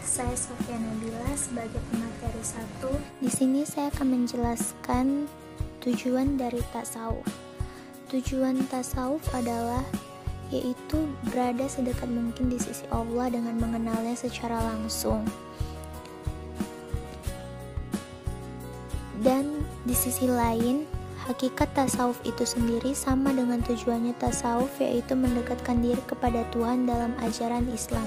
saya Sofia Nabila sebagai pemateri 1. Di sini saya akan menjelaskan tujuan dari tasawuf. Tujuan tasawuf adalah yaitu berada sedekat mungkin di sisi Allah dengan mengenalnya secara langsung. Dan di sisi lain, hakikat tasawuf itu sendiri sama dengan tujuannya tasawuf, yaitu mendekatkan diri kepada Tuhan dalam ajaran Islam.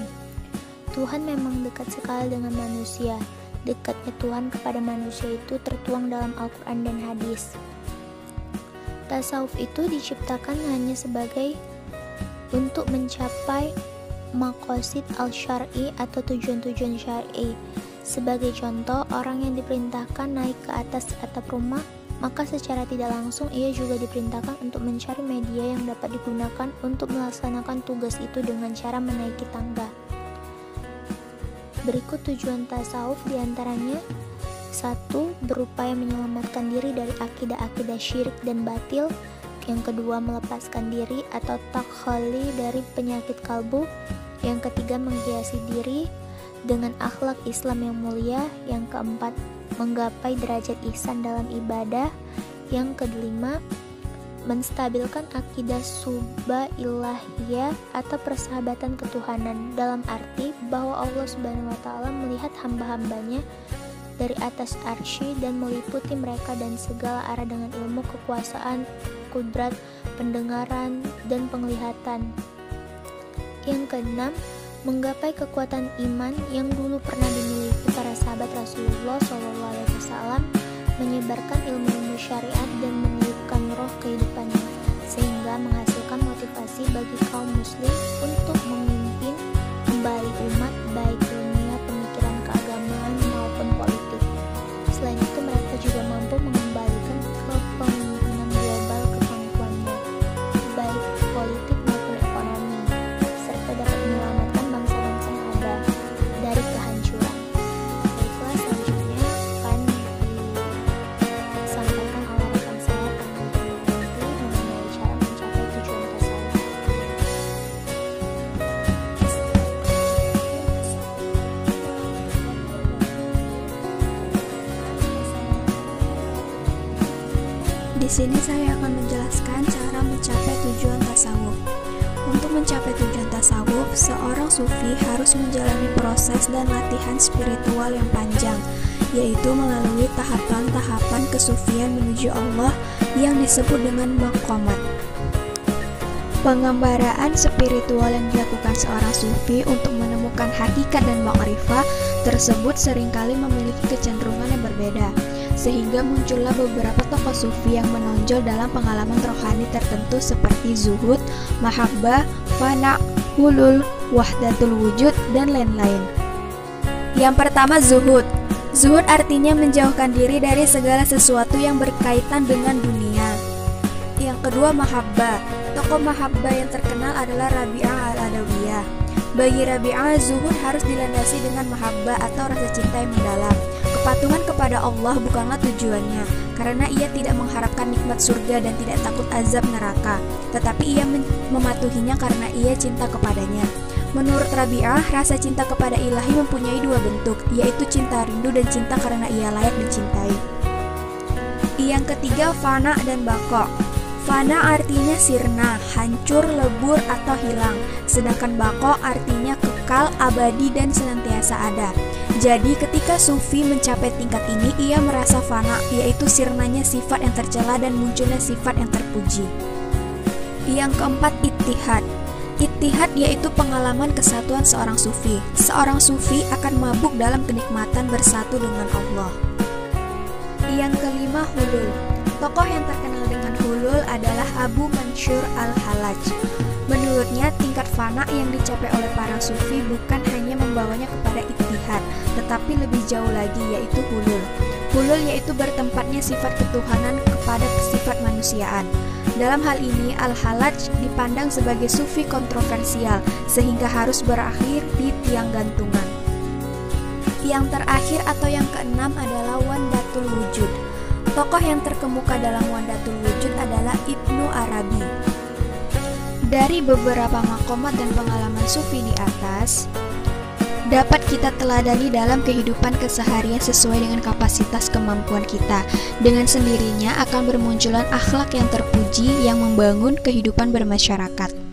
Tuhan memang dekat sekali dengan manusia. Dekatnya Tuhan kepada manusia itu tertuang dalam Al-Quran dan hadis. Tasawuf itu diciptakan hanya sebagai untuk mencapai maqasid al-syar'i atau tujuan-tujuan syar'i. Sebagai contoh, orang yang diperintahkan naik ke atas atap rumah, maka secara tidak langsung ia juga diperintahkan untuk mencari media yang dapat digunakan untuk melaksanakan tugas itu dengan cara menaiki tangga. Berikut tujuan tasawuf diantaranya: 1. Berupaya menyelamatkan diri dari akidah-akidah syirik dan batil. Yang kedua, melepaskan diri atau takhali dari penyakit kalbu. Yang ketiga, menghiasi diri dengan akhlak Islam yang mulia. Yang keempat, menggapai derajat ihsan dalam ibadah. Yang kelima, menstabilkan akidah subhanillahiyah atau persahabatan ketuhanan, dalam arti bahwa Allah Subhanahu wa Ta'ala melihat hamba-hambanya dari atas arsy dan meliputi mereka dan segala arah dengan ilmu, kekuasaan, kudrat, pendengaran, dan penglihatan. Yang keenam, menggapai kekuatan iman yang dulu pernah dimiliki para sahabat Rasulullah SAW, menyebarkan ilmu-ilmu syariat dan meniupkan roh kehidupannya, sehingga menghasilkan motivasi bagi kaum muslim untuk memimpin kembali umat baik dunia, pemikiran keagamaan maupun politik. Selain itu, mereka juga mampu mengembalikan kepemimpinan global ke pangkuannya, baik politik maupun ekonomi, serta dapat menyelamatkan bangsa-bangsa yang ada dari kehancuran. Baiklah, selanjutnya akan disampaikan oleh rekan saya nanti mengenai cara mencapai tujuan tasawuf. Di sini saya akan menjelaskan cara mencapai tujuan tasawuf. Untuk mencapai tujuan tasawuf, seorang sufi harus menjalani proses dan latihan spiritual yang panjang, yaitu melalui tahapan-tahapan kesufian menuju Allah yang disebut dengan maqamat. Penggambaraan spiritual yang dilakukan seorang sufi untuk menemukan hakikat dan ma'rifah tersebut seringkali memiliki kecenderungan yang berbeda, sehingga muncullah beberapa tokoh sufi yang menonjol dalam pengalaman rohani tertentu seperti zuhud, mahabbah, fana, hulul, wahdatul wujud, dan lain-lain. Yang pertama, zuhud. Zuhud artinya menjauhkan diri dari segala sesuatu yang berkaitan dengan dunia. Yang kedua, mahabbah. Tokoh mahabbah yang terkenal adalah Rabi'ah al-Adawiyah. Bagi Rabi'ah, zuhud harus dilandasi dengan mahabbah atau rasa cinta yang mendalam. Kepatuhan kepada Allah bukanlah tujuannya, karena ia tidak mengharapkan nikmat surga dan tidak takut azab neraka, tetapi ia mematuhinya karena ia cinta kepadanya. Menurut Rabi'ah, rasa cinta kepada ilahi mempunyai dua bentuk, yaitu cinta rindu dan cinta karena ia layak dicintai. Yang ketiga, fana dan baqo. Fana artinya sirna, hancur, lebur, atau hilang. Sedangkan baqo artinya kekal, abadi, dan senantiasa ada. Jadi ketika sufi mencapai tingkat ini, ia merasa fana, yaitu sirnanya sifat yang tercela dan munculnya sifat yang terpuji. Yang keempat, ittihad. Ittihad yaitu pengalaman kesatuan seorang sufi. Seorang sufi akan mabuk dalam kenikmatan bersatu dengan Allah. Yang kelima, hulul. Tokoh yang terkenal dengan hulul adalah Abu Mansur al-Hallaj. Menurutnya, tingkat fana yang dicapai oleh para sufi bukan hanya membawanya kepada ittihad, tetapi lebih jauh lagi, yaitu hulul. Hulul yaitu bertempatnya sifat ketuhanan kepada sifat manusiaan. Dalam hal ini, al-Hallaj dipandang sebagai sufi kontroversial, sehingga harus berakhir di tiang gantungan. Yang terakhir atau yang keenam adalah Wahdatul Wujud. Tokoh yang terkemuka dalam Wahdatul Wujud adalah Ibnu Arabi. Dari beberapa maqamat dan pengalaman sufi di atas, dapat kita teladani dalam kehidupan keseharian sesuai dengan kapasitas kemampuan kita. Dengan sendirinya akan bermunculan akhlak yang terpuji yang membangun kehidupan bermasyarakat.